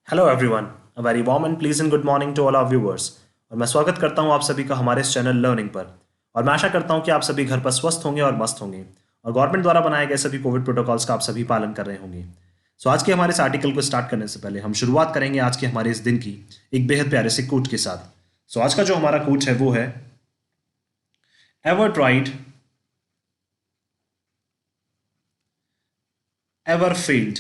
Hello everyone, a very warm and pleasant good morning to all our viewers. और मैं स्वागत करता हूं आप सभी का हमारे इस चैनल लर्निंग पर। और मैं आशा करता हूं कि आप सभी घर पर स्वस्थ होंगे और मस्त होंगे और गवर्नमेंट द्वारा बनाए गए सभी कोविड प्रोटोकॉल्स का आप सभी पालन कर रहे होंगे। सो आज के हमारे इस आर्टिकल को स्टार्ट करने से पहले हम शुरुआत करेंगे आज के हमारे इस दिन की एक बेहद प्यारे से कोट के साथ। सो आज का जो हमारा कोट है वो है, एवर ट्राइड एवर फेल्ड।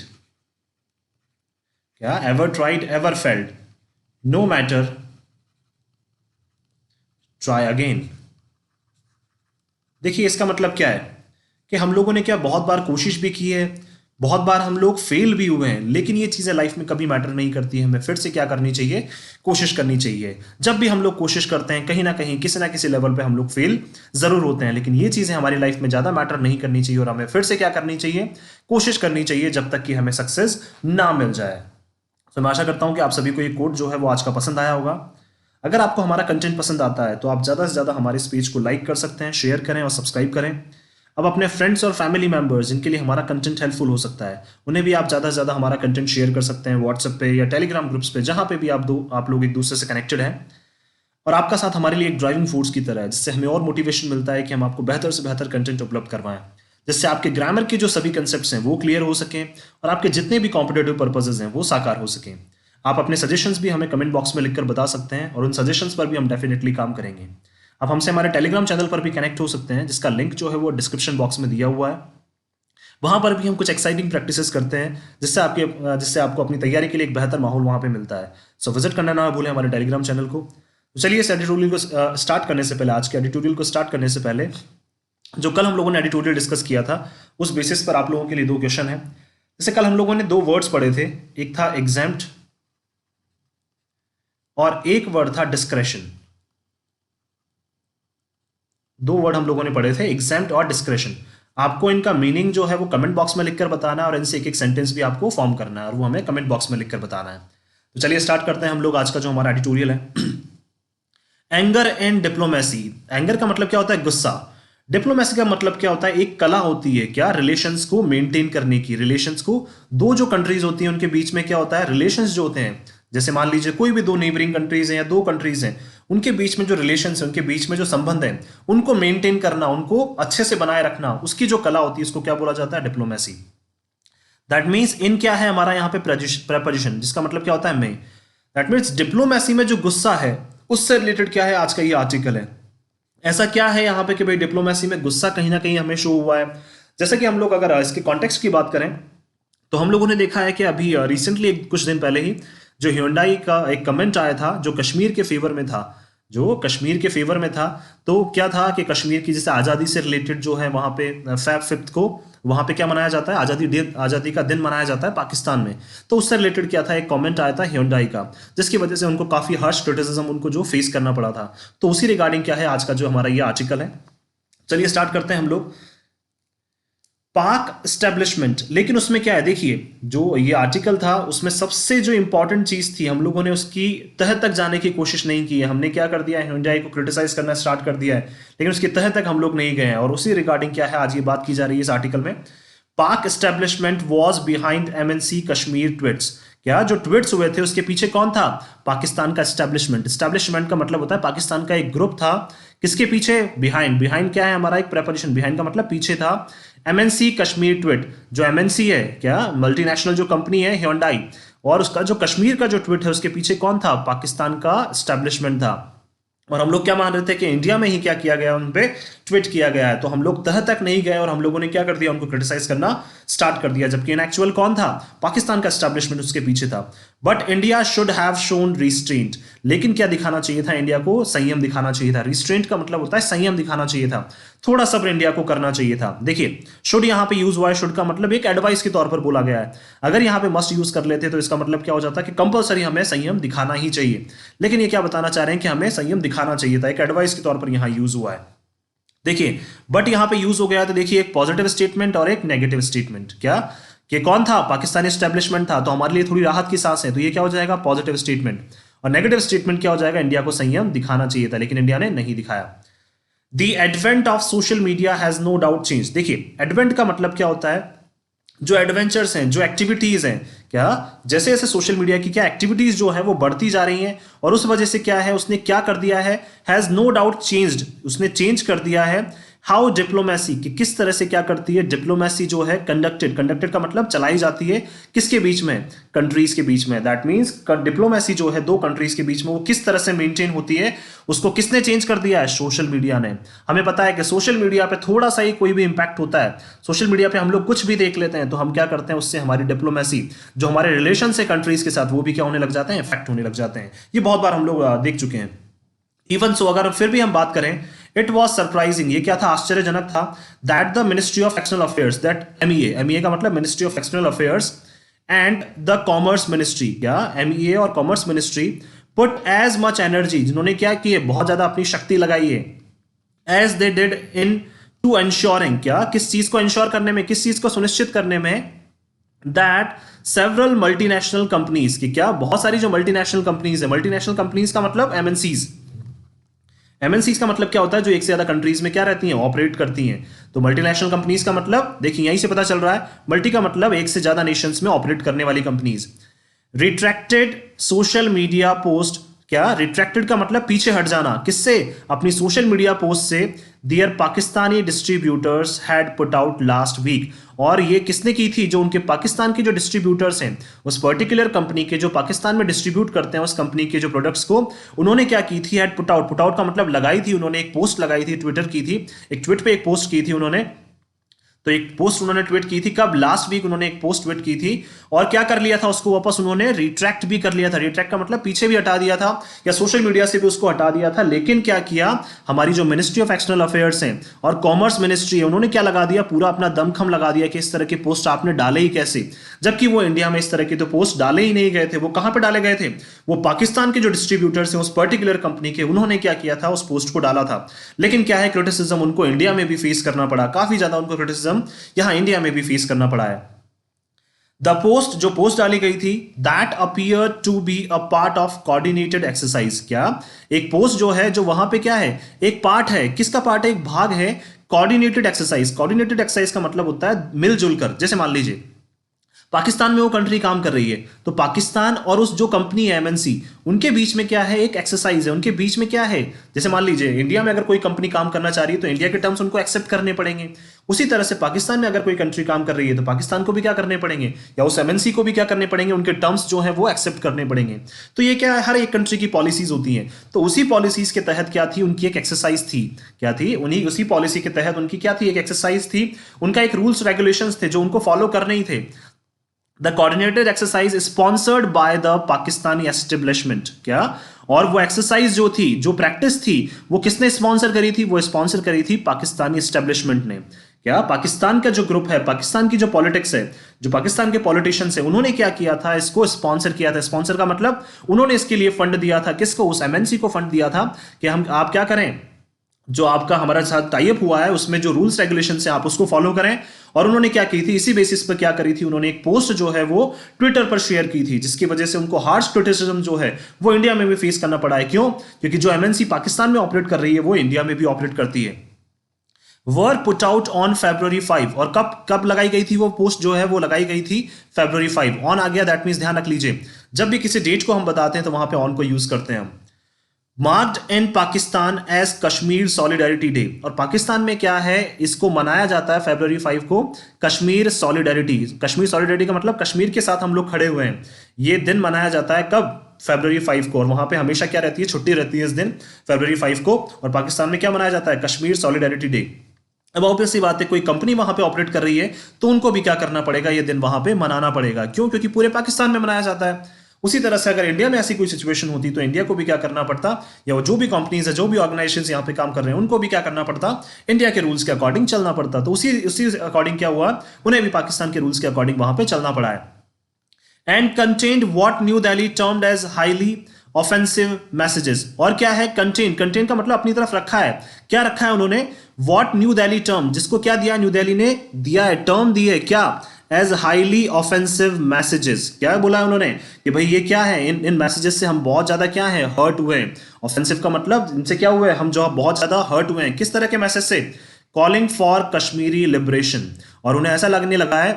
क्या? Ever tried ever failed, no matter, try again. देखिए इसका मतलब क्या है कि हम लोगों ने क्या बहुत बार कोशिश भी की है, बहुत बार हम लोग फेल भी हुए हैं, लेकिन ये चीज़ें लाइफ में कभी मैटर नहीं करती है। हमें फिर से क्या करनी चाहिए? कोशिश करनी चाहिए। जब भी हम लोग कोशिश करते हैं कहीं ना कहीं किसी ना किसी लेवल पे हम लोग फेल ज़रूर होते हैं, लेकिन ये चीज़ें हमारी लाइफ में ज़्यादा मैटर नहीं करनी चाहिए और हमें फिर से क्या करनी चाहिए? कोशिश करनी चाहिए जब तक कि हमें सक्सेस ना मिल जाए। तो मैं आशा करता हूँ कि आप सभी को ये कोट जो है वो आज का पसंद आया होगा। अगर आपको हमारा कंटेंट पसंद आता है तो आप ज़्यादा से ज़्यादा हमारे इस पेज को लाइक कर सकते हैं, शेयर करें और सब्सक्राइब करें। अब अपने फ्रेंड्स और फैमिली मेंबर्स जिनके लिए हमारा कंटेंट हेल्पफुल हो सकता है, उन्हें भी आप ज़्यादा से ज़्यादा हमारा कंटेंट शेयर कर सकते हैं व्हाट्सएप पे या टेलीग्राम ग्रुप्स पे, जहाँ पे भी आप लोग एक दूसरे से कनेक्टेड हैं। और आपका साथ हमारे लिए एक ड्राइविंग फोर्स की तरह है, जिससे हमें और मोटिवेशन मिलता है कि हम आपको बेहतर से बेहतर कंटेंट उपलब्ध करवाएं, जिससे आपके ग्रामर के जो सभी कंसेप्ट्स हैं वो क्लियर हो सकें और आपके जितने भी कॉम्पिटेटिव पर्पसेज हैं वो साकार हो सकें। आप अपने सजेशंस भी हमें कमेंट बॉक्स में लिखकर बता सकते हैं और उन सजेशंस पर भी हम डेफिनेटली काम करेंगे। आप हमसे हमारे टेलीग्राम चैनल पर भी कनेक्ट हो सकते हैं, जिसका लिंक जो है वो डिस्क्रिप्शन बॉक्स में दिया हुआ है। वहाँ पर भी हम कुछ एक्साइटिंग प्रैक्टिसेस करते हैं, जिससे आपको अपनी तैयारी के लिए एक बेहतर माहौल वहाँ पे मिलता है। सो विजिट करना ना भूलें हमारे टेलीग्राम चैनल को। तो चलिए इस एडिटोरियल को स्टार्ट करने से पहले, आज के एडिटोरियल को स्टार्ट करने से पहले, जो कल हम लोगों ने एडिटोरियल डिस्कस किया था उस बेसिस पर आप लोगों के लिए दो क्वेश्चन है। जैसे कल हम लोगों ने दो वर्ड्स पढ़े थे, एक था एग्जैम्प्ट और एक वर्ड था डिस्क्रेशन। दो वर्ड हम लोगों ने पढ़े थे, एग्जैम्प्ट और डिस्क्रेशन। आपको इनका मीनिंग जो है वो कमेंट बॉक्स में लिखकर बताना है और इनसे एक एक सेंटेंस भी आपको फॉर्म करना है और वो हमें कमेंट बॉक्स में लिखकर बताना है। तो चलिए स्टार्ट करते हैं हम लोग आज का जो हमारा एडिटोरियल है। Anger and diplomacy. एंगर का मतलब क्या होता है? गुस्सा। डिप्लोमेसी का मतलब क्या होता है? एक कला होती है क्या, रिलेशंस को मेंटेन करने की। रिलेशंस को, दो जो कंट्रीज होती हैं उनके बीच में क्या होता है? रिलेशंस जो होते हैं, जैसे मान लीजिए कोई भी दो नेबरिंग कंट्रीज हैं या दो कंट्रीज हैं, उनके बीच में जो रिलेशंस है, उनके बीच में जो संबंध है, उनको मेंटेन करना, उनको अच्छे से बनाए रखना, उसकी जो कला होती है उसको क्या बोला जाता है? डिप्लोमेसी। दैट मीन्स इन क्या है हमारा यहाँ पे? प्रेपोजिशन, जिसका मतलब क्या होता है? में। दैट मीन्स डिप्लोमेसी में जो गुस्सा है उससे रिलेटेड क्या है आज का ये आर्टिकल है। ऐसा क्या है यहाँ पे कि भाई डिप्लोमेसी में गुस्सा कहीं ना कहीं हमें शो हुआ है। जैसे कि हम लोग अगर इसके कॉन्टेक्स्ट की बात करें तो हम लोगों ने देखा है कि अभी रिसेंटली कुछ दिन पहले ही जो ह्यूंडई का एक कमेंट आया था जो कश्मीर के फेवर में था, जो कश्मीर के फेवर में था। तो क्या था कि कश्मीर की जैसे आज़ादी से रिलेटेड जो है वहाँ पे फैब 5 को वहाँ पे क्या मनाया जाता है? आज़ादी का दिन मनाया जाता है पाकिस्तान में। तो उससे रिलेटेड क्या था? एक कमेंट आया था ह्यूंडई का, जिसकी वजह से उनको काफ़ी हार्श क्रिटिसिज्म उनको जो फेस करना पड़ा था। तो उसी रिगार्डिंग क्या है आज का जो हमारा ये आर्टिकल है। चलिए स्टार्ट करते हैं हम लोग। पाक स्टैब्लिशमेंट, लेकिन उसमें क्या है देखिए, जो ये आर्टिकल था उसमें सबसे जो इंपॉर्टेंट चीज थी, हम लोगों ने उसकी तह तक जाने की कोशिश नहीं की है। हमने क्या कर दिया है? ह्यूंडई को क्रिटिसाइज करना स्टार्ट कर दिया है, लेकिन उसकी तह तक हम लोग नहीं गए हैं। और उसी रिगार्डिंग क्या है आज ये बात की जा रही है इस आर्टिकल में। पाक establishment was behind MNC Kashmir tweets. क्या जो ट्वीट्स हुए थे उसके पीछे कौन था? पाकिस्तान का एस्टेब्लिशमेंट। एस्टेब्लिशमेंट का मतलब होता है पाकिस्तान का एक ग्रुप था। किसके पीछे? बिहाइंड। बिहाइंड क्या है हमारा? एक प्रेपोजिशन। बिहाइंड का मतलब पीछे था। एमएनसी कश्मीर ट्वीट, जो एमएनसी है क्या, मल्टीनेशनल जो कंपनी है ह्यूंडई, और उसका जो कश्मीर का जो ट्वीट है उसके पीछे कौन था? पाकिस्तान का एस्टेब्लिशमेंट था। और हम लोग क्या मान रहे थे कि इंडिया में ही क्या किया गया, उन पे ट्वीट किया गया है। तो हम लोग तह तक नहीं गए और हम लोगों ने क्या कर दिया? उनको क्रिटिसाइज करना स्टार्ट कर दिया, जबकि इन एक्चुअल कौन था? पाकिस्तान का एस्टेब्लिशमेंट उसके पीछे था। But India should have shown restraint, लेकिन क्या दिखाना चाहिए था? इंडिया को संयम दिखाना चाहिए था। रिस्ट्रेंट का मतलब होता है संयम दिखाना चाहिए था, थोड़ा सब्र इंडिया को करना चाहिए था। देखिए शुड यहाँ पे यूज हुआ है। शुड का मतलब एक एडवाइस के तौर पर बोला गया है। अगर यहाँ पे मस्ट यूज कर लेते तो इसका मतलब क्या हो जाता कि कंपलसरी हमें संयम दिखाना ही चाहिए। लेकिन ये क्या बताना चाह रहे हैं कि हमें संयम दिखाना चाहिए था, एक एडवाइस के तौर पर यहाँ यूज हुआ है। देखिए बट यहां पे यूज हो गया तो देखिए एक पॉजिटिव स्टेटमेंट और एक नेगेटिव स्टेटमेंट। क्या कि कौन था? पाकिस्तानी एस्टेब्लिशमेंट था। तो हमारे लिए थोड़ी राहत की सांस है, तो ये क्या हो जाएगा? Positive statement. और नेगेटिव स्टेटमेंट क्या हो जाएगा? इंडिया को संयम दिखाना चाहिए था, लेकिन इंडिया ने नहीं दिखाया। The advent of social media has no doubt change. देखिए एडवेंट का मतलब क्या होता है? जो एडवेंचर्स हैं, जो एक्टिविटीज हैं, क्या जैसे जैसे सोशल मीडिया की क्या एक्टिविटीज जो है वो बढ़ती जा रही हैं, और उस वजह से क्या है उसने क्या कर दिया है, हैज नो डाउट चेंज्ड, उसने चेंज कर दिया है हाउ डिप्लोमेसी, कि किस तरह से क्या करती है डिप्लोमेसी जो है कंडक्टेड, कंडक्टेड का मतलब चलाई जाती है किसके बीच में, कंट्रीज के बीच में। दैट मींस डिप्लोमेसी जो है दो कंट्रीज के बीच में वो किस तरह से मेंटेन होती है, उसको किसने चेंज कर दिया है, सोशल मीडिया ने। हमें पता है कि सोशल मीडिया पे थोड़ा सा ही कोई भी इंपैक्ट होता है, सोशल मीडिया पे हम लोग कुछ भी देख लेते हैं तो हम क्या करते हैं उससे हमारी डिप्लोमेसी जो हमारे रिलेशन है कंट्रीज के साथ वो भी क्या होने लग जाते हैं, इफेक्ट होने लग जाते हैं। ये बहुत बार हम लोग देख चुके हैं। इवन सो अगर फिर भी हम बात करें, इट वॉज सरप्राइजिंग, ये क्या था, आश्चर्यजनक था, that the ministry of external affairs, that MEA का मतलब ministry of external affairs and the commerce ministry, क्या एमईए और commerce ministry put as much energy, जिन्होंने क्या किए बहुत ज्यादा अपनी शक्ति लगाई है, as they did into ensuring, क्या किस चीज को इंश्योर करने में, किस चीज को सुनिश्चित करने में, दैट सेवरल मल्टीनेशनल कंपनीज, की क्या बहुत सारी जो मल्टीनेशनल कंपनीज है, मल्टीनेशनल कंपनीज का मतलब एमएनसीज, एमएनसीज का मतलब क्या होता है, जो एक से ज्यादा कंट्रीज में क्या रहती हैं, ऑपरेट करती हैं। तो मल्टीनेशनल कंपनीज का मतलब देखिए यहीं से पता चल रहा है, मल्टी का मतलब एक से ज्यादा नेशंस में ऑपरेट करने वाली companies. Retracted social media post, क्या रिट्रैक्टेड का मतलब पीछे हट जाना, किससे, अपनी सोशल मीडिया पोस्ट से, their Pakistani distributors had put out last week, और ये किसने की थी, जो उनके पाकिस्तान के जो डिस्ट्रीब्यूटर्स हैं उस पर्टिकुलर कंपनी के जो पाकिस्तान में डिस्ट्रीब्यूट करते हैं उस कंपनी के जो प्रोडक्ट्स को, उन्होंने क्या की थी, had put out, put out का मतलब लगाई थी, उन्होंने एक पोस्ट लगाई थी, ट्विटर की थी, एक ट्वीट पे एक पोस्ट की थी उन्होंने, तो एक पोस्ट उन्होंने ट्वीट की थी, कब, लास्ट वीक उन्होंने एक पोस्ट ट्वीट की थी, और क्या कर लिया था उसको वापस उन्होंने रिट्रैक्ट भी कर लिया था, रिट्रैक्ट का मतलब पीछे भी हटा दिया था या सोशल मीडिया से भी उसको हटा दिया था। लेकिन क्या किया, हमारी जो मिनिस्ट्री ऑफ एक्सटर्नल अफेयर्स है और कॉमर्स मिनिस्ट्री है, उन्होंने क्या लगा दिया, पूरा अपना दमखम लगा दिया कि इस तरह के पोस्ट आपने डाले ही कैसे, जबकि वो इंडिया में इस तरह के तो पोस्ट डाले ही नहीं गए थे। वो कहां पे डाले गए थे, वो पाकिस्तान के जो डिस्ट्रीब्यूटर्स हैं उस पर्टिकुलर कंपनी के, उन्होंने क्या किया था, उस पोस्ट को डाला था। लेकिन क्या है, क्रिटिसिज्म उनको इंडिया में भी फेस करना पड़ा, काफी ज्यादा उनको क्रिटिसिज्म यहां इंडिया में भी फेस करना पड़ा है। द पोस्ट, जो पोस्ट डाली गई थी, that appear to be a part of coordinated exercise, क्या एक पोस्ट जो है जो वहां पे क्या है, एक पार्ट है, किसका पार्ट है, एक भाग है कोऑर्डिनेटेड एक्सरसाइज। कोऑर्डिनेटेड एक्सरसाइज का मतलब होता है मिलजुल कर, जैसे मान लीजिए पाकिस्तान में वो कंट्री काम कर रही है, तो पाकिस्तान और उस जो कंपनी है एमएनसी, उनके बीच में क्या है, एक एक्सरसाइज है, उनके बीच में क्या है, जैसे मान लीजिए इंडिया में अगर कोई कंपनी काम करना चाह रही है तो इंडिया के टर्म्स उनको एक्सेप्ट करने पड़ेंगे, उसी तरह से पाकिस्तान में अगर कोई कंट्री काम कर रही है तो पाकिस्तान को भी क्या करने पड़ेंगे, या उस एमएनसी को भी क्या करने पड़ेंगे, उनके टर्म्स जो है वो एक्सेप्ट करने पड़ेंगे। तो ये क्या है, हर एक कंट्री की पॉलिसीज होती हैं, तो उसी पॉलिसीज के तहत क्या थी, उनकी एक एक्सरसाइज थी, क्या थी, उन्हीं उसी पॉलिसी के तहत उनकी क्या थी, एक एक्सरसाइज थी, उनका एक रूल्स रेगुलेशंस थे जो उनको फॉलो करने ही थे। The coordinated exercise sponsored by the Pakistani establishment, क्या, और वो एक्सरसाइज जो थी, जो प्रैक्टिस थी, वो किसने स्पॉन्सर करी थी, वो स्पॉन्सर करी थी पाकिस्तानी एस्टेब्लिशमेंट ने। क्या पाकिस्तान का जो ग्रुप है, पाकिस्तान की जो पॉलिटिक्स है, जो पाकिस्तान के पॉलिटिशियंस है, उन्होंने क्या किया था, इसको स्पॉन्सर किया था। स्पॉन्सर का मतलब उन्होंने इसके लिए फंड दिया था, किसको, उस एमएनसी को फंड दिया था कि हम, आप क्या करें, जो आपका हमारा साथ टाइप हुआ है उसमें जो रूल्स रेगुलेशंस हैं आप उसको फॉलो करें। और उन्होंने क्या की थी, इसी बेसिस पर क्या करी थी, उन्होंने एक पोस्ट जो है वो ट्विटर पर शेयर की थी, जिसकी वजह से उनको हार्श क्रिटिसिज्म जो है वो इंडिया में भी फेस करना पड़ा है। क्यों, क्योंकि जो एमएनसी पाकिस्तान में ऑपरेट कर रही है वो इंडिया में भी ऑपरेट करती है। वर पुट आउट ऑन February 5, और कब कब लगाई गई थी वो पोस्ट जो है वो लगाई गई थी February 5। ऑन आ गया, दैट मीन्स ध्यान रख लीजिए, जब भी किसी डेट को हम बताते हैं तो वहां पे ऑन को यूज करते हैं हम। Marked in Pakistan as Kashmir solidarity day, और पाकिस्तान में क्या है, इसको मनाया जाता है February 5 को कश्मीर सॉलिडारिटी। कश्मीर सॉलिडारिटी का मतलब कश्मीर के साथ हम लोग खड़े हुए हैं। ये दिन मनाया जाता है कब, February 5 को, और वहां पे हमेशा क्या रहती है, छुट्टी रहती है इस दिन February 5 को। और पाकिस्तान में क्या मनाया जाता है, कश्मीर सॉलिडारिटी डे। अब ऑब्वियस सी बात है, कोई कंपनी वहां पे ऑपरेट कर रही है तो उनको भी क्या करना पड़ेगा, ये दिन वहां पे मनाना पड़ेगा। क्यों, क्योंकि पूरे पाकिस्तान में मनाया जाता है। उसी तरह से अगर इंडिया में ऐसी कोई सिचुएशन होती तो इंडिया को भी क्या करना पड़ता, या जो भी कंपनीज है, जो भी ऑर्गेनाइजेशन यहाँ पे काम कर रहे हैं, उनको भी क्या करना पड़ता, इंडिया के रूल्स के अकॉर्डिंग चलना पड़ता। तो उसी अकॉर्डिंग क्या हुआ, उन्हें भी पाकिस्तान के रूल्स के अकॉर्डिंग वहां पे चलना पड़ा है। And contained what New Delhi termed as highly offensive messages, और क्या है, कंटेन, कंटेन का मतलब अपनी तरफ रखा है, क्या रखा है उन्होंने, व्हाट न्यू दिल्ली टर्म, जिसको क्या दिया, न्यू दिल्ली ने दिया है, टर्म दी है, क्या, एज हाईली ऑफेंसिव मैसेजेस। क्या बोला है उन्होंने कि भाई ये क्या है, इन मैसेजेस से हम बहुत ज्यादा क्या है, हर्ट हुए हैं। ऑफेंसिव का मतलब इनसे क्या हुए, हम जो बहुत ज्यादा हर्ट हुए हैं। किस तरह के मैसेज से, कॉलिंग फॉर कश्मीरी लिबरेशन, और उन्हें ऐसा लगने लगा है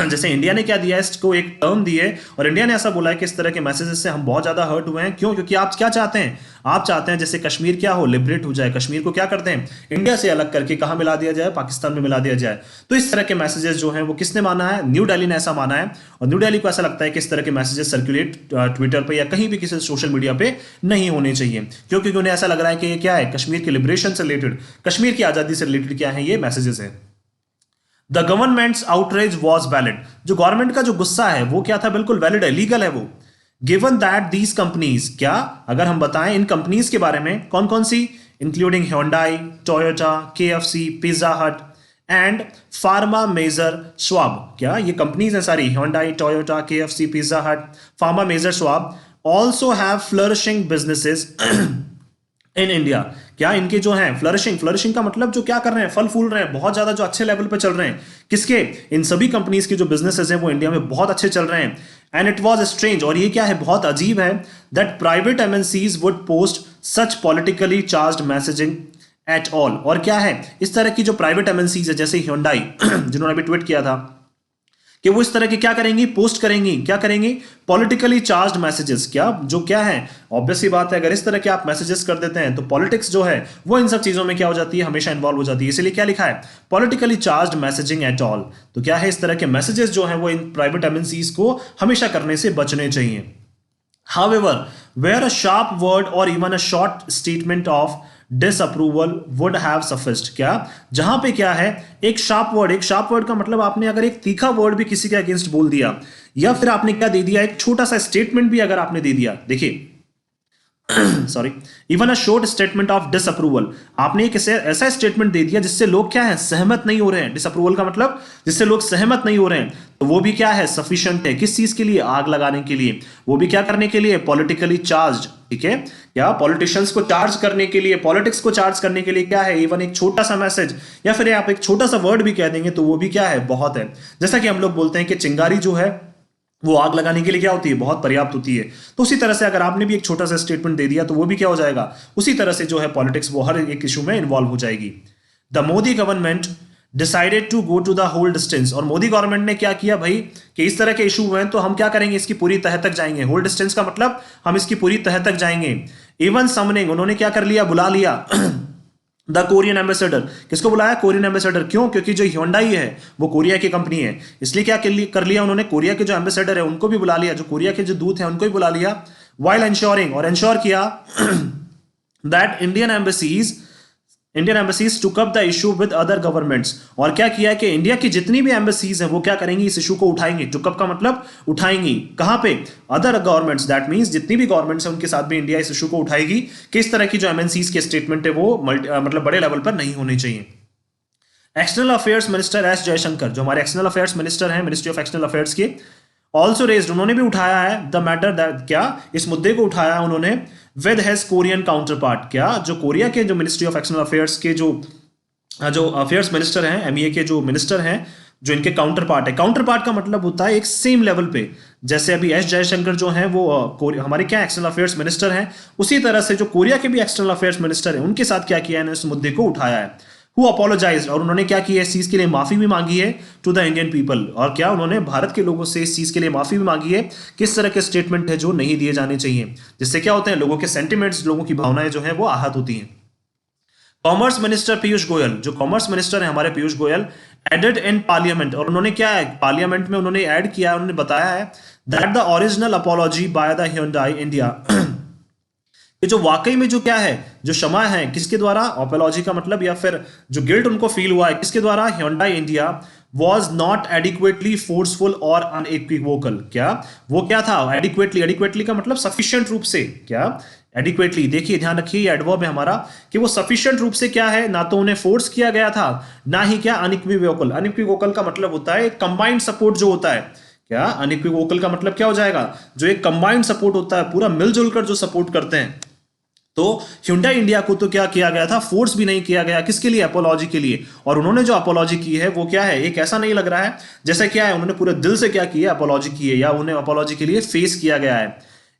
जैसे इंडिया ने क्या दिया है, इसको एक टर्म दी है और इंडिया ने ऐसा बोला है कि इस तरह के मैसेजेस से हम बहुत ज्यादा हर्ट हुए हैं। क्यों? क्योंकि आप क्या चाहते हैं, आप चाहते हैं जैसे कश्मीर क्या हो, लिबरेट हो जाए। कश्मीर को क्या करते हैं, इंडिया से अलग करके कहां मिला दिया जाए, पाकिस्तान में मिला दिया जाए। तो इस तरह के मैसेजेस जो हैं वो किसने माना है, न्यू दिल्ली ने ऐसा माना है। और न्यू दिल्ली को ऐसा लगता है कि इस तरह के मैसेजेस सर्कुलेट ट्विटर पर या कहीं भी किसी सोशल मीडिया पे नहीं होने चाहिए। क्योंकि उन्हें ऐसा लग रहा है कि ये क्या है, कश्मीर के लिबरेशन से रिलेटेड, कश्मीर की आजादी से रिलेटेड क्या है, ये मैसेजेस है। The governments outrage was valid, जो गवर्नमेंट का जो गुस्सा है वो क्या था, बिल्कुल वैलिड है, लीगल है वो। गिवन दैट दीज कंपनीज, क्या अगर हम बताएं इन कंपनीज के बारे में, कौन कौन सी, including Hyundai, Toyota, KFC, pizza hut and pharma major swab, क्या ये कंपनीज हैं सारी, Hyundai, Toyota, KFC, pizza hut, pharma major swab, also have flourishing businesses in India. क्या इनके जो हैं फ्लरिशिंग, फ्लरिशिंग का मतलब जो क्या कर रहे हैं, फल फूल रहे हैं, बहुत ज्यादा जो अच्छे लेवल पे चल रहे हैं, किसके, इन सभी कंपनीज के जो बिजनेसेस हैं वो इंडिया में बहुत अच्छे चल रहे हैं। एंड इट वाज स्ट्रेंज, और ये क्या है, बहुत अजीब है, that private MNCs would post such politically charged messaging at all. और क्या है, इस तरह की जो प्राइवेट MNCs है जैसे Hyundai जिन्होंने अभी ट्वीट किया था कि वो इस तरह की क्या करेंगी, पोस्ट करेंगी, क्या करेंगी, पॉलिटिकली चार्ज्ड मैसेजेस। क्या जो क्या है, ऑब्वियस सी बात है, अगर इस तरह के आप मैसेजेस कर देते हैं तो पॉलिटिक्स जो है वो इन सब चीजों में क्या हो जाती है, हमेशा इन्वॉल्व हो जाती है। इसलिए क्या लिखा है, politically charged messaging at all. तो क्या है, इस तरह के मैसेजेस जो है वो इन प्राइवेट MNCs को हमेशा करने से बचने चाहिए। However, where a sharp word or even a short statement of disapproval would have sufficed, क्या जहां पे क्या है, एक शार्प वर्ड, एक शार्प वर्ड का मतलब आपने अगर एक तीखा वर्ड भी किसी के अगेंस्ट बोल दिया, या फिर आपने क्या दे दिया, एक छोटा सा स्टेटमेंट भी अगर आपने दे दिया, देखिए sorry, even a short statement of disapproval, आपने एक ऐसा स्टेटमेंट दे दिया जिससे लोग क्या है, सहमत नहीं हो रहे हैं, डिसअप्रूवल का मतलब जिससे लोग सहमत नहीं हो रहे हैं, तो वो भी क्या है, सफिशिएंट है, किस चीज के लिए, आग लगाने के लिए, वो भी क्या करने के लिए, पॉलिटिकली चार्ज, ठीक है, या पॉलिटिशियंस को चार्ज करने के लिए, पॉलिटिक्स को चार्ज करने के लिए क्या है, इवन एक छोटा सा मैसेज या फिर आप एक छोटा सा वर्ड भी कह देंगे तो वो भी क्या है, बहुत है। जैसा कि हम लोग बोलते हैं कि चिंगारी जो है वो आग लगाने के लिए क्या होती है, बहुत पर्याप्त होती है। तो उसी तरह से अगर आपने भी एक छोटा सा स्टेटमेंट दे दिया तो वो भी क्या हो जाएगा, उसी तरह से जो है पॉलिटिक्स वो हर एक इशू में इन्वॉल्व हो जाएगी। The Modi government decided to go to the whole distance, और मोदी गवर्नमेंट ने क्या किया भाई कि इस तरह के इशू हुए हैं तो हम क्या करेंगे, इसकी पूरी तह तक जाएंगे। होल डिस्टेंस का मतलब हम इसकी पूरी तह तक जाएंगे। इवन समनिंग, उन्होंने क्या कर लिया, बुला लिया द कोरियन एम्बेसडर, किसको बुलाया, कोरियन एम्बेसडर। क्यों? क्योंकि जो Hyundai है वो कोरिया की कंपनी है, इसलिए क्या कर लिया उन्होंने, कोरिया के जो एम्बेसडर है उनको भी बुला लिया, जो कोरिया के जो दूत है उनको भी बुला लिया। वाइल एंश्योरिंग, और एंश्योर किया that Indian embassies took up the issue with other governments, और क्या किया कि इंडिया की जितनी भी एम्बेसीज हैं वो क्या करेंगी, इस इशू को उठाएंगी। टुक अप का मतलब उठाएंगी, कहां पे, अदर गवर्नमेंट्स, दैट मींस जितनी भी गवर्नमेंट्स हैं उनके साथ भी इंडिया इस इशू को उठाएगी कि इस तरह की जो MNCs के स्टेटमेंट है वो मतलब बड़े लेवल पर नहीं होने चाहिए। External affairs minister S Jaishankar, जो हमारे एक्सटर्नल अफेयर्स मिनिस्टर हैं, मिनिस्ट्री ऑफ एक्सटर्नल अफेयर्स के, ऑल्सो रेज्ड, उन्होंने भी उठाया है द मैटर दैट, क्या इस मुद्दे को उठाया उन्होंने with his Korean counter part, क्या जो कोरिया के जो मिनिस्ट्री ऑफ एक्सटर्नल अफेयर्स के जो अफेयर्स मिनिस्टर हैं, MEA के जो मिनिस्टर हैं, जो इनके काउंटर पार्ट है। काउंटर पार्ट का मतलब होता है एक सेम लेवल पे, जैसे अभी एस जयशंकर जो हैं वो हमारे क्या एक्सटर्नल अफेयर्स मिनिस्टर हैं, उसी तरह से जो कोरिया के भी एक्सटर्नल अफेयर्स मिनिस्टर हैं उनके साथ क्या किया है, इस मुद्दे को उठाया है। Who apologized, और उन्होंने क्या किया, इस चीज के लिए माफी भी मांगी है टू द इंडियन पीपल, और क्या उन्होंने भारत के लोगों से इस चीज के लिए माफी भी मांगी है, किस तरह के स्टेटमेंट है जो नहीं दिए जाने चाहिए, जिससे क्या होते हैं, लोगों के सेंटिमेंट्स, लोगों की भावनाएं जो है वो आहत होती हैं। कॉमर्स मिनिस्टर पीयूष गोयल, जो कॉमर्स मिनिस्टर है हमारे Piyush Goyal, added in parliament, और उन्होंने क्या है, पार्लियामेंट में उन्होंने ऐड किया, उन्होंने बताया है that the original apology by the Hyundai India, जो वाकई में जो क्या है, जो क्षमा है किसके द्वारा, अपॉलॉजी का मतलब या फिर जो गिल्ट उनको फील हुआ है किसके द्वारा, Hyundai India, was not adequately forceful or unequivocal, क्या वो क्या था, एडिक्वेटली का मतलब सफिशिएंट रूप से, क्या एडिक्वेटली, देखिए ध्यान रखिए ये एडवर्ब है हमारा, कि वो सफिशिएंट रूप से क्या है, ना तो उन्हें फोर्स किया गया था, ना ही क्या अनइक्विवोकल का मतलब होता है कंबाइंड सपोर्ट जो होता है, क्या अनइक्विवोकल का मतलब क्या हो जाएगा, जो एक कंबाइंड सपोर्ट होता है, पूरा मिलजुल कर जो सपोर्ट करते हैं। तो Hyundai इंडिया को तो क्या किया गया था, फोर्स भी नहीं किया गया, किसके लिए, अपॉलॉजी के लिए। और उन्होंने जो अपॉलॉजी की है वो क्या है, एक ऐसा नहीं लग रहा है जैसे क्या है उन्होंने पूरे दिल से क्या किया, अपॉलॉजी की है, या उन्हें अपॉलॉजी के लिए फेस किया गया है।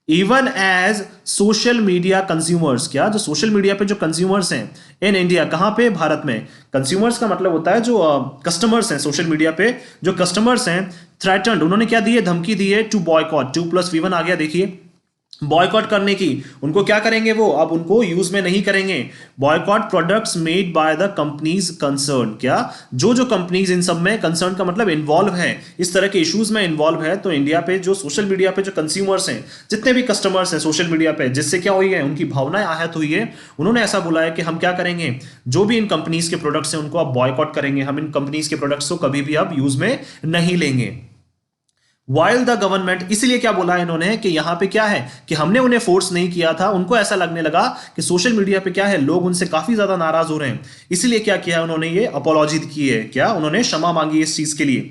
Even as social media consumers, क्या जो सोशल मीडिया पे जो कंज्यूमर्स हैं इन इंडिया, कहां पे, भारत में। कंज्यूमर्स का मतलब होता है जो कस्टमर्स हैं सोशल मीडिया पे, जो कस्टमर्स हैं, थ्रेटन्ड, उन्होंने क्या दी है, धमकी दी है, टू बॉयकॉट, 2+V1 आ गया, देखिए बॉयकॉट करने की। उनको क्या करेंगे वो, अब उनको यूज में नहीं करेंगे। Boycott products made by the companies concern, क्या जो जो कंपनीज इन सब में कंसर्न का मतलब इन्वॉल्व है, इस तरह के इश्यूज में इन्वॉल्व है, तो इंडिया पे जो सोशल मीडिया पे जो कंज्यूमर्स हैं, जितने भी कस्टमर्स हैं सोशल मीडिया पे, जिससे क्या हुई है, उनकी भावनाएं आहत हुई है, उन्होंने ऐसा बोला है कि हम क्या करेंगे, जो भी इन कंपनीज के प्रोडक्ट्स हैं उनको अब बॉयकॉट करेंगे, हम इन कंपनीज के प्रोडक्ट्स को कभी भी अब यूज में नहीं लेंगे। वाइल द गवर्नमेंट, इसीलिए क्या बोला इन्होंने कि यहां पे क्या है कि हमने उन्हें फोर्स नहीं किया था, उनको ऐसा लगने लगा कि सोशल मीडिया पे क्या है, लोग उनसे काफी ज्यादा नाराज हो रहे हैं, इसीलिए क्या किया उन्होंने, ये अपॉलॉजी की है, क्या उन्होंने क्षमा मांगी इस चीज के लिए।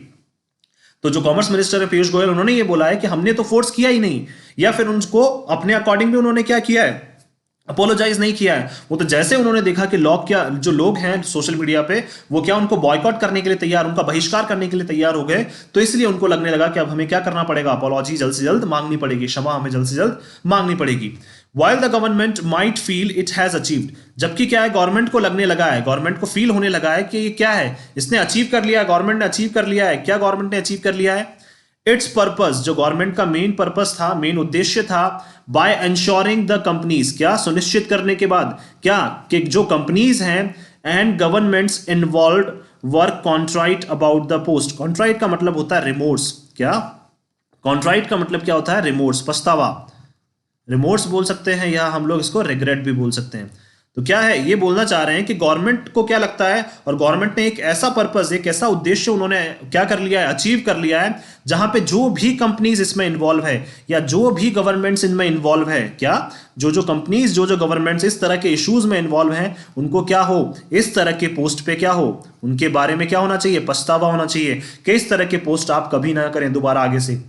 तो जो कॉमर्स मिनिस्टर है पीयूष गोयल, उन्होंने ये बोला है कि हमने तो फोर्स किया ही नहीं, या फिर उनको अपने अकॉर्डिंग भी उन्होंने क्या किया है, अपोलोजाइज नहीं किया है। वो तो जैसे उन्होंने देखा कि लोग क्या, जो लोग हैं सोशल मीडिया पे, वो क्या उनको बॉयकॉट करने के लिए तैयार, उनका बहिष्कार करने के लिए तैयार हो गए, तो इसलिए उनको लगने लगा कि अब हमें क्या करना पड़ेगा, अपोलॉजी जल्द से जल्द मांगनी पड़ेगी, क्षमा हमें जल्द से जल्द मांगनी पड़ेगी। While the government might feel it has achieved, जबकि क्या है, गवर्नमेंट को लगने लगा है, गवर्नमेंट को फील होने लगा है कि ये क्या है, इसने अचीव कर लिया है, गवर्नमेंट ने अचीव कर लिया है, क्या गवर्नमेंट ने अचीव कर लिया है, इट्स पर्पस, जो गवर्नमेंट का मेन पर्पस था, मेन उद्देश्य था, बाय एंश्योरिंग द कंपनीज, क्या सुनिश्चित करने के बाद, क्या कि जो कंपनीज हैं and governments involve work contrite about the post. Contrite का मतलब होता है रिमोर्स, क्या कॉन्ट्राइट का मतलब क्या होता है, रिमोर्स, पछतावा, रिमोर्स बोल सकते हैं, या हम लोग इसको रिग्रेट भी बोल सकते हैं। तो क्या है, ये बोलना चाह रहे हैं कि गवर्नमेंट को क्या लगता है, और गवर्नमेंट ने एक ऐसा पर्पस, एक ऐसा उद्देश्य उन्होंने क्या कर लिया है, अचीव कर लिया है, जहां पे जो भी कंपनीज इसमें इन्वॉल्व है, या जो भी गवर्नमेंट्स इनमें इन्वॉल्व है, क्या जो जो कंपनीज, जो जो गवर्नमेंट्स इस तरह के इश्यूज में इन्वॉल्व हैं, उनको क्या हो, इस तरह के पोस्ट पे क्या हो, उनके बारे में क्या होना चाहिए, पछतावा होना चाहिए, कि इस तरह के पोस्ट आप कभी ना करें दोबारा आगे से।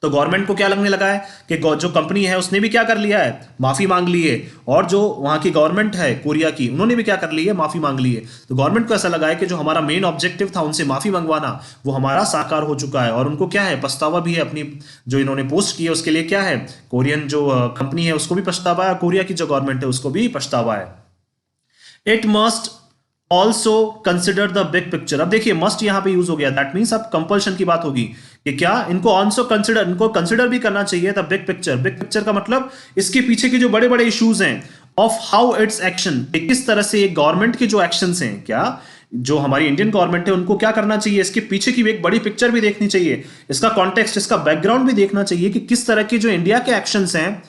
तो गवर्नमेंट को क्या लगने लगा है कि जो कंपनी है उसने भी क्या कर लिया है, माफी मांग ली है, और जो वहां की गवर्नमेंट है कोरिया की, उन्होंने भी क्या कर ली है, माफी मांग ली है। तो गवर्नमेंट को ऐसा लगा है कि जो हमारा मेन ऑब्जेक्टिव था उनसे माफी मंगवाना, वो हमारा साकार हो चुका है, और उनको क्या है, पछतावा भी है, अपनी जो इन्होंने पोस्ट की है उसके लिए क्या है, कोरियन जो कंपनी है उसको भी पछतावा है, कोरिया की जो गवर्नमेंट है उसको भी पछतावा है। It must also consider the big picture, अब देखिए मस्ट यहां पे यूज हो गया, दैट मीन्स अब कंपल्शन की बात होगी कि क्या इनको ऑल्सो कंसिडर, इनको कंसिडर भी करना चाहिए the big picture. Big picture का मतलब इसके पीछे के जो बड़े बड़े इश्यूज हैं, ऑफ हाउ इट्स एक्शन, किस तरह से गवर्नमेंट के जो एक्शंस हैं, क्या जो हमारी इंडियन गवर्नमेंट है उनको क्या करना चाहिए, इसके पीछे की एक बड़ी पिक्चर भी देखनी चाहिए, इसका कॉन्टेक्स्ट, इसका बैकग्राउंड भी देखना चाहिए कि किस तरह के जो इंडिया के एक्शंस हैं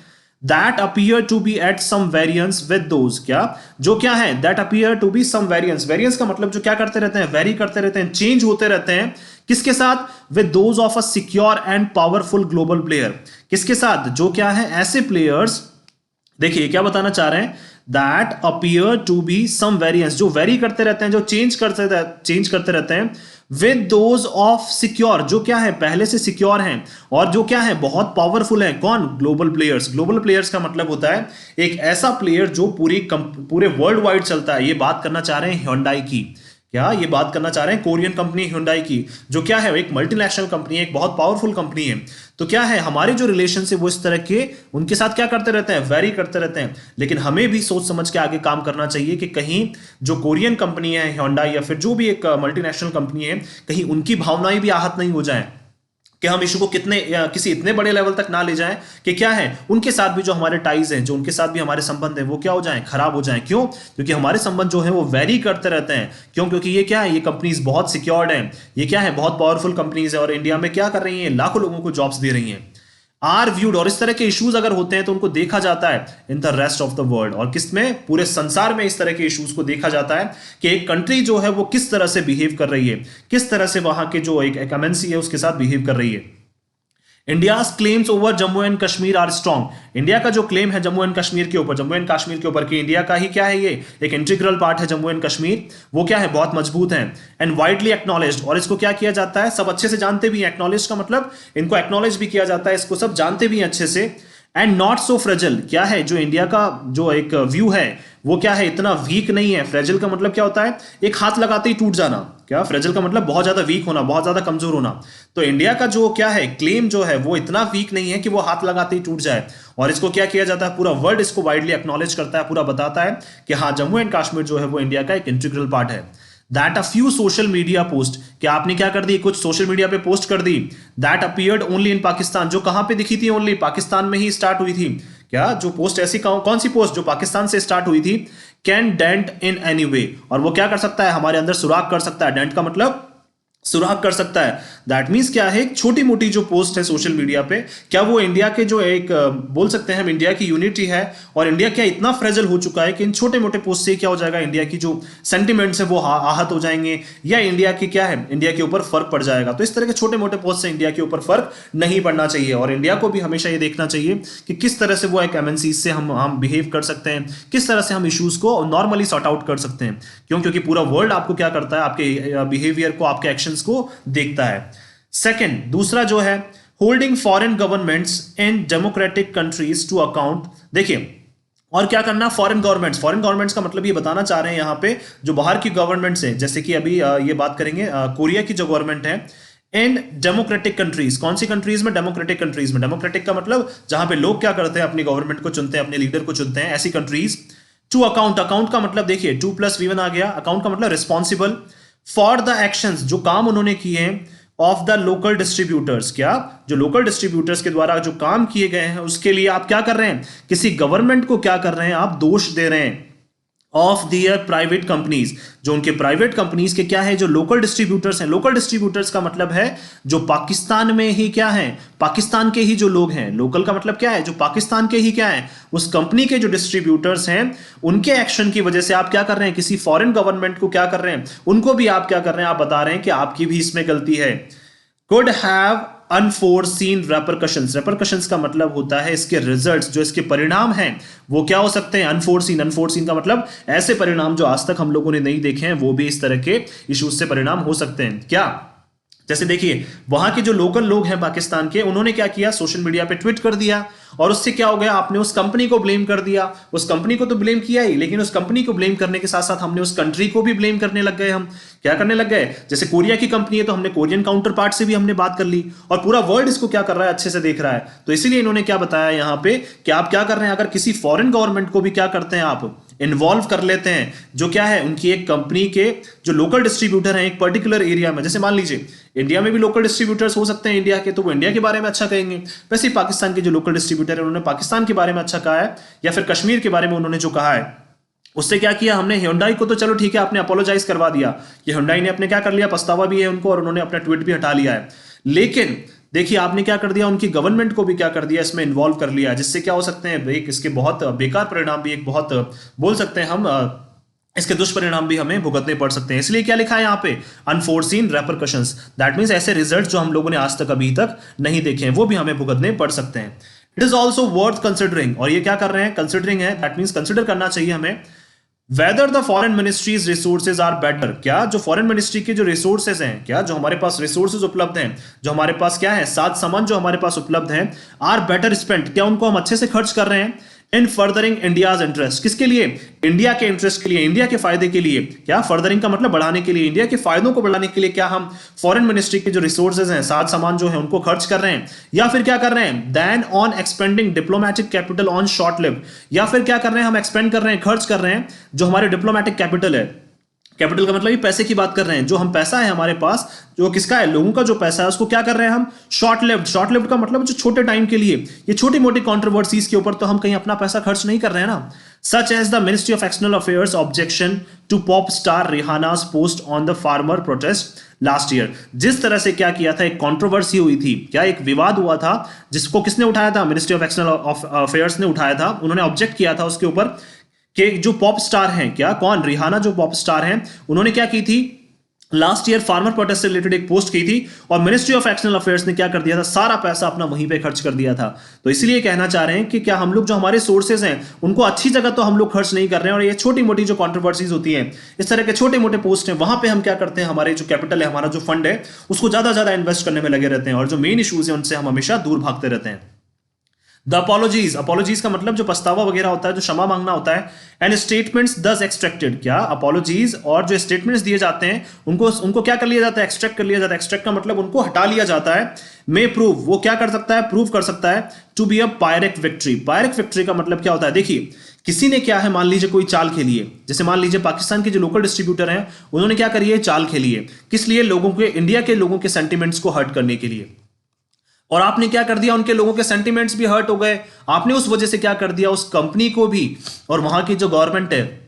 that appear to be at some variance with those, क्या जो क्या है, that appear to be some variance, variance का मतलब जो क्या करते रहते हैं, वेरी करते रहते हैं, चेंज होते रहते हैं, किसके साथ, with those of a secure and powerful global player, किसके साथ, जो क्या है, ऐसे प्लेयर्स, देखिए क्या बताना चाह रहे हैं, that appear to be some variance, जो वेरी करते रहते हैं, जो चेंज करते रहते हैं, विद दोज ऑफ सिक्योर, जो क्या है, पहले से सिक्योर हैं, और जो क्या है, बहुत पावरफुल है, कौन, ग्लोबल प्लेयर्स। ग्लोबल प्लेयर्स का मतलब होता है एक ऐसा प्लेयर जो पूरे वर्ल्ड वाइड चलता है। ये बात करना चाह रहे हैं Hyundai की, क्या ये बात करना चाह रहे हैं कोरियन कंपनी Hyundai की, जो क्या है, एक मल्टीनेशनल कंपनी है, एक बहुत पावरफुल कंपनी है। तो क्या है, हमारे जो रिलेशन है वो इस तरह के उनके साथ क्या करते रहते हैं, वेरी करते रहते हैं, लेकिन हमें भी सोच समझ के आगे काम करना चाहिए कि कहीं जो कोरियन कंपनी है Hyundai, या फिर जो भी एक मल्टीनेशनल कंपनी है, कहीं उनकी भावनाएं भी आहत नहीं हो जाए, कि हम इशू को किसी इतने बड़े लेवल तक ना ले जाएं कि क्या है, उनके साथ भी जो हमारे टाइज हैं, जो उनके साथ भी हमारे संबंध हैं, वो क्या हो जाएं, खराब हो जाएं। क्यों, क्योंकि हमारे संबंध जो है वो वेरी करते रहते हैं। क्यों, क्योंकि ये क्या है, ये कंपनीज बहुत सिक्योर्ड हैं, ये क्या है, बहुत पावरफुल कंपनीज है, और इंडिया में क्या कर रही हैं, लाखों लोगों को जॉब्स दे रही हैं। आर व्यूड, और इस तरह के इश्यूज अगर होते हैं तो उनको देखा जाता है in the rest of the world, और किस में, पूरे संसार में इस तरह के इश्यूज को देखा जाता है कि एक कंट्री जो है वो किस तरह से बिहेव कर रही है, किस तरह से वहां के जो एक एमएनसी है उसके साथ बिहेव कर रही है। India's claims over Jammu and Kashmir are strong, India का जो क्लेम है जम्मू एंड कश्मीर के ऊपर, जम्मू एंड कश्मीर के ऊपर, कि इंडिया का ही क्या है, ये एक इंटीग्रल पार्ट है जम्मू एंड कश्मीर, वो क्या है, बहुत मजबूत है, एंड वाइडली एक्नॉलेज्ड, और इसको क्या किया जाता है, सब अच्छे से जानते भी हैं, एक्नॉलेज का मतलब इनको एक्नॉलेज भी किया जाता है, इसको सब जानते भी हैं अच्छे से, एंड नॉट सो फ्रेजल, क्या है जो इंडिया का जो एक व्यू है वो क्या है, इतना वीक नहीं है। फ्रेजल का मतलब क्या होता है, एक हाथ लगाते ही टूट जाना। क्या फ्रेजल का मतलब बहुत ज्यादा वीक होना, बहुत ज्यादा कमजोर होना। तो इंडिया का जो क्या है क्लेम जो है वो इतना वीक नहीं है कि वो हाथ लगाते ही टूट जाए। और इसको क्या किया जाता है, पूरा वर्ल्ड इसको वाइडली एक्नॉलेज करता है, पूरा बताता है कि हाँ जम्मू एंड कश्मीर जो है वो इंडिया का एक इंटीग्रल पार्ट है। That a few social media post, क्या आपने क्या कर दी, कुछ सोशल मीडिया पे पोस्ट कर दी, that appeared only in Pakistan, जो कहां पे दिखी थी, ओनली पाकिस्तान में ही स्टार्ट हुई थी। क्या जो पोस्ट ऐसी कौन सी पोस्ट जो पाकिस्तान से स्टार्ट हुई थी, can dent in any way, और वो क्या कर सकता है, हमारे अंदर सुराख कर सकता है। डेंट का मतलब सुराग कर सकता है। दैट मीन्स क्या है, एक छोटी मोटी जो पोस्ट है सोशल मीडिया पे, क्या वो इंडिया के जो एक बोल सकते हैं हम इंडिया की यूनिटी है, और इंडिया क्या इतना फ्रेजल हो चुका है कि इन छोटे मोटे पोस्ट से क्या हो जाएगा, इंडिया की जो सेंटिमेंट्स है वो आहत हो जाएंगे, या इंडिया की क्या है, इंडिया के ऊपर फर्क पड़ जाएगा। तो इस तरह के छोटे मोटे पोस्ट से इंडिया के ऊपर फर्क नहीं पड़ना चाहिए, और इंडिया को भी हमेशा ये देखना चाहिए कि किस तरह से वो एक एमएनसी से हम बिहेव कर सकते हैं, किस तरह से हम इश्यूज को नॉर्मली सॉर्ट आउट कर सकते हैं। क्योंकि पूरा वर्ल्ड आपको क्या करता है, आपके बिहेवियर को, आपके एक्शन को देखता है। सेकंड, दूसरा जो है, holding foreign governments in democratic countries to account. देखिए और क्या करना, फॉरेन गवर्नमेंट्स का मतलब ये बताना चाह रहे हैं यहां पे जो बाहर की गवर्नमेंट्स है, जैसे कि अभी ये बात करेंगे कोरिया की जो गवर्नमेंट है, इन डेमोक्रेटिक कंट्रीज, कौन सी कंट्रीज में, डेमोक्रेटिक कंट्रीज में। डेमोक्रेटिक का मतलब जहां पे लोग क्या करते हैं, अपनी गवर्नमेंट को चुनते हैं, अपने लीडर को चुनते हैं, ऐसी कंट्रीज। टू अकाउंट, अकाउंट का मतलब देखिए 2+V1 आ गया, अकाउंट का मतलब रिस्पॉन्सिबल फॉर द एक्शंस, जो काम उन्होंने किए हैं, ऑफ द लोकल डिस्ट्रीब्यूटर्स, क्या जो लोकल डिस्ट्रीब्यूटर्स के द्वारा जो काम किए गए हैं उसके लिए आप क्या कर रहे हैं, किसी गवर्नमेंट को क्या कर रहे हैं, आप दोष दे रहे हैं। ऑफ दियर प्राइवेट कंपनीज, जो उनके प्राइवेट कंपनीज के क्या है, जो लोकल डिस्ट्रीब्यूटर्स हैं। लोकल डिस्ट्रीब्यूटर्स का मतलब है जो पाकिस्तान में ही क्या है, पाकिस्तान के ही जो लोग हैं। लोकल का मतलब क्या है, जो पाकिस्तान के ही क्या है, उस कंपनी के जो डिस्ट्रीब्यूटर्स हैं, उनके एक्शन की वजह से आप क्या कर रहे हैं, किसी फॉरेन गवर्नमेंट को क्या कर रहे हैं, उनको भी आप क्या कर रहे हैं, आप बता रहे हैं कि आपकी भी इसमें गलती है। Could have unforeseen repercussions, repercussions का मतलब होता है इसके रिजल्ट्स, जो इसके परिणाम हैं वो क्या हो सकते हैं, अनफोर्सीन। अनफोर्सीन का मतलब ऐसे परिणाम जो आज तक हम लोगों ने नहीं देखे हैं, वो भी इस तरह के इश्यूज से परिणाम हो सकते हैं। क्या, जैसे देखिए वहां के जो लोकल लोग हैं पाकिस्तान के, उन्होंने क्या किया, सोशल मीडिया पे ट्वीट कर दिया, और उससे क्या हो गया, आपने उस कंपनी को ब्लेम कर दिया। उस कंपनी को तो ब्लेम किया ही, लेकिन उस कंपनी को ब्लेम करने के साथ साथ हमने उस कंट्री को भी ब्लेम करने लग गए। हम क्या करने लग गए, जैसे कोरिया की कंपनी है तो हमने कोरियन काउंटर पार्ट से भी हमने बात कर ली, और पूरा वर्ल्ड इसको क्या कर रहा है, अच्छे से देख रहा है। तो इसीलिए इन्होंने क्या बताया यहां पे कि आप क्या कर रहे हैं, अगर किसी फॉरेन गवर्नमेंट को भी क्या करते हैं, आप इन्वॉल्व कर लेते हैं, जो क्या है उनकी एक कंपनी के जो लोकल डिस्ट्रीब्यूटर हैं एक पर्टिकुलर एरिया में, जैसे मान लीजिए इंडिया में भी लोकल डिस्ट्रीब्यूटर्स हो सकते हैं इंडिया के, तो वो इंडिया के बारे में अच्छा कहेंगे। वैसे ही पाकिस्तान के जो लोकल डिस्ट्रीब्यूटर है उन्होंने पाकिस्तान के बारे में अच्छा कहा है, या फिर कश्मीर के बारे में उन्होंने जो कहा है, उससे क्या किया हमने, Hyundai को तो चलो ठीक है आपने अपोलोजाइज करवा दिया, ये Hyundai ने अपने क्या कर लिया, पछतावा भी है उनको, और उन्होंने अपना ट्वीट भी हटा लिया है। लेकिन देखिए आपने क्या कर दिया, उनकी गवर्नमेंट को भी क्या कर दिया, इसमें इन्वॉल्व कर लिया, जिससे क्या हो सकते हैं, एक इसके बहुत बेकार परिणाम भी, एक बहुत बोल सकते हैं हम इसके दुष्परिणाम भी हमें भुगतने पड़ सकते हैं। इसलिए क्या लिखा है यहाँ पे, अनफोर्सीन रेपरकशंस, दैट मींस ऐसे रिजल्ट जो हम लोगों ने आज तक अभी तक नहीं देखे हैं वो भी हमें भुगतने पड़ सकते हैं। It is also worth considering, और ये क्या कर रहे हैं, कंसिडरिंग है, दैट मींस कंसिडर करना चाहिए हमें, whether the foreign ministries resources are better, क्या जो फॉरेन मिनिस्ट्री के जो रिसोर्सेज हैं, क्या जो हमारे पास रिसोर्सेज उपलब्ध हैं, जो हमारे पास क्या है, साथ सामान जो हमारे पास उपलब्ध हैं, आर बेटर स्पेंट, क्या उनको हम अच्छे से खर्च कर रहे हैं, इन फर्दरिंग इंडियाज इंटरेस्ट, किसके लिए, इंडिया के इंटरेस्ट के लिए, इंडिया के फायदे के लिए। क्या फर्दरिंग का मतलब बढ़ाने के लिए, इंडिया के फायदों को बढ़ाने के लिए क्या हम फॉरेन मिनिस्ट्री के जो रिसोर्सेज हैं, साथ सामान जो है उनको खर्च कर रहे हैं, या फिर क्या कर रहे हैं, then on expending diplomatic capital on short live, या फिर क्या कर रहे हैं, हम एक्सपेंड कर रहे हैं, खर्च कर रहे हैं जो हमारे डिप्लोमेटिक कैपिटल है। कैपिटल का मतलब ये पैसे की बात कर रहे हैं, जो हम पैसा है हमारे पास, जो किसका है, लोगों का जो पैसा है, उसको क्या कर रहे हैं हम, शॉर्ट लिव्ड। शॉर्ट लिव्ड का मतलब जो छोटे टाइम के लिए, ये छोटी मोटी कंट्रोवर्सीज के ऊपर तो हम कहीं अपना पैसा खर्च नहीं कर रहे हैं ना। Such as the ministry of external affairs objection to pop star Rihanna's post on the farmer protest last year, जिस तरह से क्या किया था, एक कंट्रोवर्सी हुई थी, क्या एक विवाद हुआ था, जिसको किसने उठाया था, मिनिस्ट्री ऑफ एक्सटर्नल अफेयर्स ने उठाया था। उन्होंने ऑब्जेक्ट किया था उसके ऊपर कि जो पॉप स्टार हैं, क्या कौन, रिहाना जो पॉप स्टार हैं, उन्होंने क्या की थी, लास्ट ईयर फार्मर प्रोटेस्ट से रिलेटेड एक पोस्ट की थी, और मिनिस्ट्री ऑफ एक्सटर्नल अफेयर्स ने क्या कर दिया था, सारा पैसा अपना वहीं पे खर्च कर दिया था। तो इसलिए कहना चाह रहे हैं कि क्या हम लोग जो हमारे सोर्सेज हैं उनको अच्छी जगह तो हम लोग खर्च नहीं कर रहे हैं, और ये छोटी मोटी जो कंट्रोवर्सीज होती हैं, इस तरह के छोटे मोटे पोस्ट हैं, वहां पे हम क्या करते हैं, हमारे जो कैपिटल है, हमारा जो फंड है, उसको ज्यादा इन्वेस्ट करने में लगे रहते हैं, और जो मेन इश्यूज है उनसे हम हमेशा दूर भागते रहते हैं। द अपोलॉजीज, अपोलॉजीज का मतलब जो पछतावा वगैरह होता है, जो क्षमा मांगना होता है। एंड स्टेटमेंट्स दस एक्सट्रैक्टेड, क्या अपोलॉजीज और जो स्टेटमेंट्स दिए जाते हैं उनको उनको क्या कर लिया जाता है, एक्सट्रैक्ट कर लिया जाता है। एक्सट्रैक्ट का मतलब उनको हटा लिया जाता है। मे प्रूव, वो क्या कर सकता है, प्रूव कर सकता है to be a pyrrhic victory. Pyrrhic victory का मतलब क्या होता है, देखिए किसी ने क्या है, मान लीजिए कोई चाल खेली है, जैसे मान लीजिए पाकिस्तान के जो लोकल डिस्ट्रीब्यूटर हैं उन्होंने क्या करी है, चाल खेली है, किस लिए, लोगों के, इंडिया के लोगों के सेंटिमेंट्स को हर्ट करने के लिए। और आपने क्या कर दिया, उनके लोगों के सेंटिमेंट्स भी हर्ट हो गए। आपने उस वजह से क्या कर दिया, उस कंपनी को भी और वहां की जो गवर्नमेंट है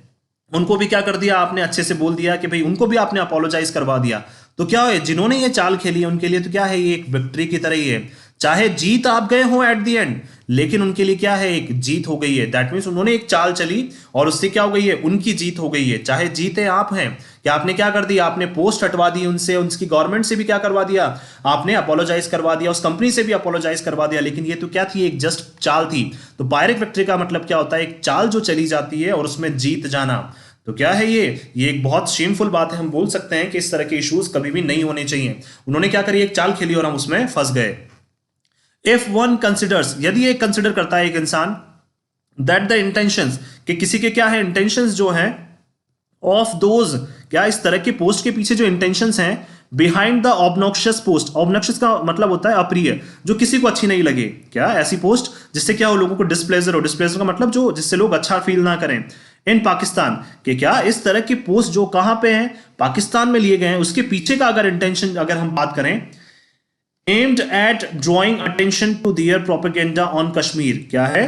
उनको भी क्या कर दिया, आपने अच्छे से बोल दिया कि भाई उनको भी आपने अपोलोजाइज करवा दिया। तो क्या है, जिन्होंने ये चाल खेली है उनके लिए तो क्या है, ये एक विक्ट्री की तरह ही है। चाहे जीत आप गए हो एट द एंड, लेकिन उनके लिए क्या है, एक जीत हो गई है। दैट मीन्स उन्होंने एक चाल चली और उससे क्या हो गई है, उनकी जीत हो गई है। चाहे जीते आप हैं, कि आपने क्या कर दिया, आपने पोस्ट हटवा दी उनसे, उनकी गवर्नमेंट से भी क्या करवा दिया, आपने अपोलोजाइज करवा दिया, उस कंपनी से भी अपोलोजाइज करवा दिया, लेकिन ये तो क्या थी, एक जस्ट चाल थी। तो पायरेक्ट विक्ट्री का मतलब क्या होता है, एक चाल जो चली जाती है और उसमें जीत जाना। तो क्या है ये एक बहुत शेमफुल बात है। हम बोल सकते हैं कि इस तरह के इश्यूज कभी भी नहीं होने चाहिए। उन्होंने क्या करी, एक चाल खेली और हम उसमें फंस गए। इफ वन कंसिडर्स, यदि एक कंसिडर करता है एक इंसान, दैट द इंटेंशंस, कि किसी के क्या है इंटेंशंस जो हैं, ऑफ दोज, क्या इस तरह के पोस्ट के पीछे जो इंटेंशंस हैं, behind the obnoxious post. Obnoxious का मतलब होता है अप्रिय, जो किसी को अच्छी नहीं लगे। क्या ऐसी पोस्ट जिससे क्या हो, लोगों को डिस्प्लेजर हो। डिस्प्लेजर का मतलब जो जिससे लोग अच्छा फील ना करें। इन पाकिस्तान के क्या इस तरह की पोस्ट जो कहां पे हैं, पाकिस्तान में लिए गए हैं, उसके पीछे का अगर इंटेंशन अगर हम बात करें, aimed at drawing attention to their propaganda on Kashmir, क्या है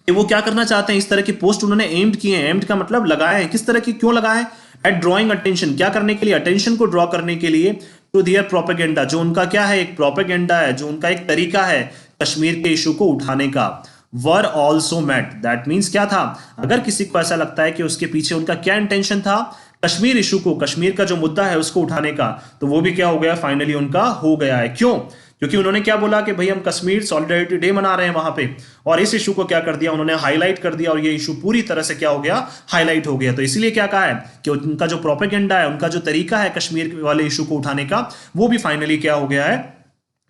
कि वो क्या करना चाहते हैं, इस तरह की पोस्ट उन्होंने एम्ड किए हैं। एम्ड का मतलब लगाए हैं, किस तरह की, क्यों लगाए, एट ड्रॉइंग अटेंशन, क्या करने के लिए, अटेंशन को ड्रॉ करने के लिए, टू दियर प्रोपेगेंडा, जो उनका क्या है, एक प्रोपेगेंडा है, जो उनका एक तरीका है कश्मीर के इशू को उठाने का। Were also met, that means क्या था, अगर किसी को ऐसा लगता है कि उसके पीछे उनका क्या इंटेंशन था, कश्मीर इशू को, कश्मीर का जो मुद्दा है उसको उठाने का, तो वो भी क्या हो गया, फाइनली उनका हो गया है। क्यों, क्योंकि उन्होंने क्या बोला कि भाई हम कश्मीर सॉलिडारिटी डे मना रहे हैं वहां पे, और इस इशू को क्या कर दिया, उन्होंने हाईलाइट कर दिया, और ये इशू पूरी तरह से क्या हो गया, हाईलाइट हो गया। तो इसीलिए क्या कहा है कि उनका जो प्रोपेगेंडा है, उनका जो तरीका है कश्मीर वाले इशू को उठाने का, वो भी फाइनली क्या हो गया है,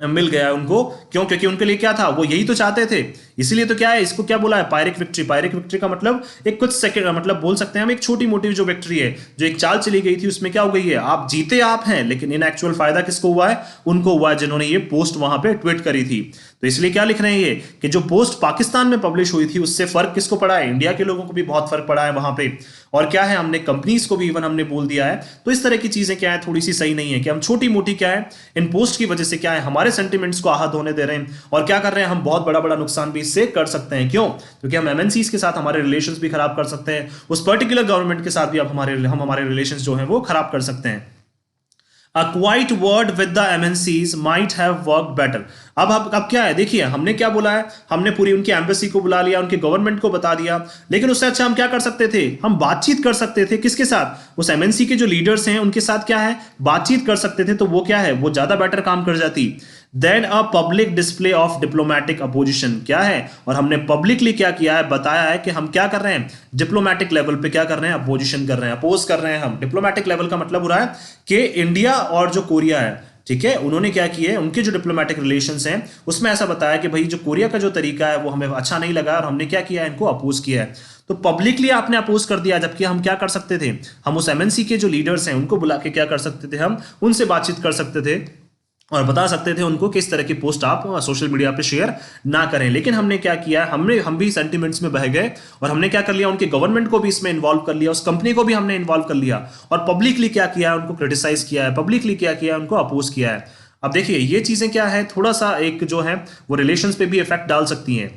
मिल गया उनको। क्यों, क्योंकि उनके लिए क्या था, वो यही तो चाहते थे। इसीलिए तो क्या है, इसको क्या बोला है, पायरेक्ट विक्ट्री। पायरेक्ट विक्ट्री का मतलब एक कुछ सेकंड, मतलब बोल सकते हैं हम एक छोटी मोटी जो विक्ट्री है, जो एक चाल चली गई थी, उसमें क्या हो गई है, आप जीते आप हैं, लेकिन इन एक्चुअल फायदा किसको हुआ है, उनको हुआ है जिन्होंने ये पोस्ट वहां पे ट्वीट करी थी। तो इसलिए क्या लिख रहे हैं ये, कि जो पोस्ट पाकिस्तान में पब्लिश हुई थी उससे फर्क किसको पड़ा है, इंडिया के लोगों को भी बहुत फर्क पड़ा है वहां पे। और क्या है, हमने कंपनीज को भी इवन हमने बोल दिया है। तो इस तरह की चीजें क्या है, थोड़ी सी सही नहीं है, कि हम छोटी मोटी क्या है, इन पोस्ट की वजह से क्या है, हमारे सेंटिमेंट्स को आहत होने दे रहे हैं, और क्या कर रहे हैं, हम बहुत बड़ा बड़ा नुकसान भी इससे कर सकते हैं। क्यों, क्योंकि हम एमएनसीज के साथ हमारे रिलेशंस भी खराब कर सकते हैं, उस पर्टिकुलर गवर्नमेंट के साथ भी अब हमारे रिलेशंस जो हैं वो खराब कर सकते हैं। A quiet word with the MNCs might have worked better. अब क्या है, देखिए हमने क्या बोला है, हमने पूरी उनकी एम्बेसी को बुला लिया, उनके गवर्नमेंट को बता दिया, लेकिन उससे अच्छा हम क्या कर सकते थे, हम बातचीत कर सकते थे। किसके साथ, उस एमएनसी के जो लीडर्स हैं उनके साथ क्या है, बातचीत कर सकते थे। तो वो क्या है, वो ज्यादा बेटर काम कर जाती than a public display of diplomatic opposition. क्या है, और हमने पब्लिकली क्या किया है, बताया है कि हम क्या कर रहे हैं, डिप्लोमेटिक लेवल पे क्या कर रहे हैं, अपोजिशन कर रहे हैं, अपोज कर रहे हैं हम। डिप्लोमेटिक लेवल का मतलब हो रहा है कि इंडिया और जो कोरिया है, ठीक है, उन्होंने क्या किए, उनके जो डिप्लोमेटिक रिलेशंस हैं उसमें ऐसा बताया कि भाई जो कोरिया का जो तरीका है वो हमें अच्छा नहीं लगा, और हमने क्या किया, इनको अपोज किया है। तो पब्लिकली आपने अपोज कर दिया, जबकि हम क्या कर सकते थे, हम उस एमएनसी के जो लीडर्स हैं उनको बुला के क्या कर सकते थे, हम उनसे बातचीत कर सकते थे और बता सकते थे उनको किस तरह की पोस्ट आप सोशल मीडिया पे शेयर ना करें। लेकिन हमने क्या किया, हम भी सेंटिमेंट्स में बह गए, और हमने क्या कर लिया, उनके गवर्नमेंट को भी इसमें इन्वॉल्व कर लिया, उस कंपनी को भी हमने इन्वॉल्व कर लिया, और पब्लिकली क्या किया, उनको क्रिटिसाइज किया है, पब्लिकली क्या किया, उनको अपोज किया है। अब देखिए ये चीजें क्या है, थोड़ा सा एक जो है वो रिलेशंस पे भी इफेक्ट डाल सकती हैं।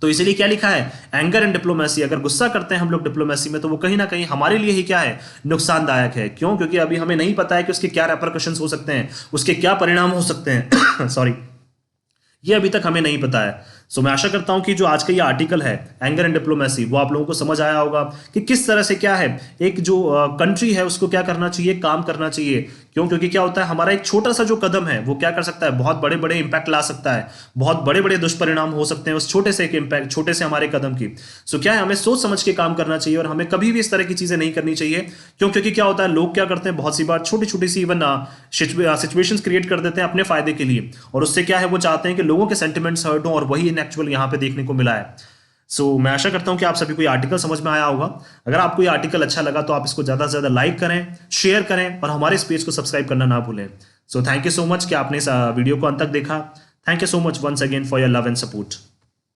तो इसीलिए क्या लिखा है, एंगर एंड डिप्लोमेसी, अगर गुस्सा करते हैं हम लोग डिप्लोमेसी में, तो वो कहीं ना कहीं हमारे लिए ही क्या है, नुकसानदायक है। क्यों, क्योंकि अभी हमें नहीं पता है कि उसके क्या रेपरकशंस हो सकते हैं, उसके क्या परिणाम हो सकते हैं सॉरी, ये अभी तक हमें नहीं पता है। सो मैं आशा करता हूं कि जो आज का ये आर्टिकल है एंगर एंड डिप्लोमेसी, वो आप लोगों को समझ आया होगा कि किस तरह से क्या है, एक जो कंट्री है उसको क्या करना चाहिए, काम करना चाहिए। क्यों, क्योंकि क्या होता है, हमारा एक छोटा सा जो कदम है वो क्या कर सकता है, बहुत बड़े बड़े इंपैक्ट ला सकता है, बहुत बड़े बड़े दुष्परिणाम हो सकते हैं उस छोटे से एक इंपैक्ट, छोटे से हमारे कदम की। सो क्या है, हमें सोच समझ के काम करना चाहिए, और हमें कभी भी इस तरह की चीजें नहीं करनी चाहिए। क्यों, क्योंकि क्या होता है, लोग क्या करते हैं, बहुत सी बार छोटी छोटी सी इवन सिचुएशंस क्रिएट कर देते हैं अपने फायदे के लिए, और उससे क्या है, वो चाहते हैं कि लोगों के सेंटिमेंट्स हर्ट हो, और वही इन एक्चुअल यहाँ पे देखने को मिला है। सो मैं आशा करता हूं कि आप सभी को ये आर्टिकल समझ में आया होगा। अगर आपको ये आर्टिकल अच्छा लगा तो आप इसको ज़्यादा से ज़्यादा लाइक करें, शेयर करें और हमारे इस पेज को सब्सक्राइब करना ना भूलें। So thank you so much कि आपने इस वीडियो को अंत तक देखा। Thank you so much once again for your love and support.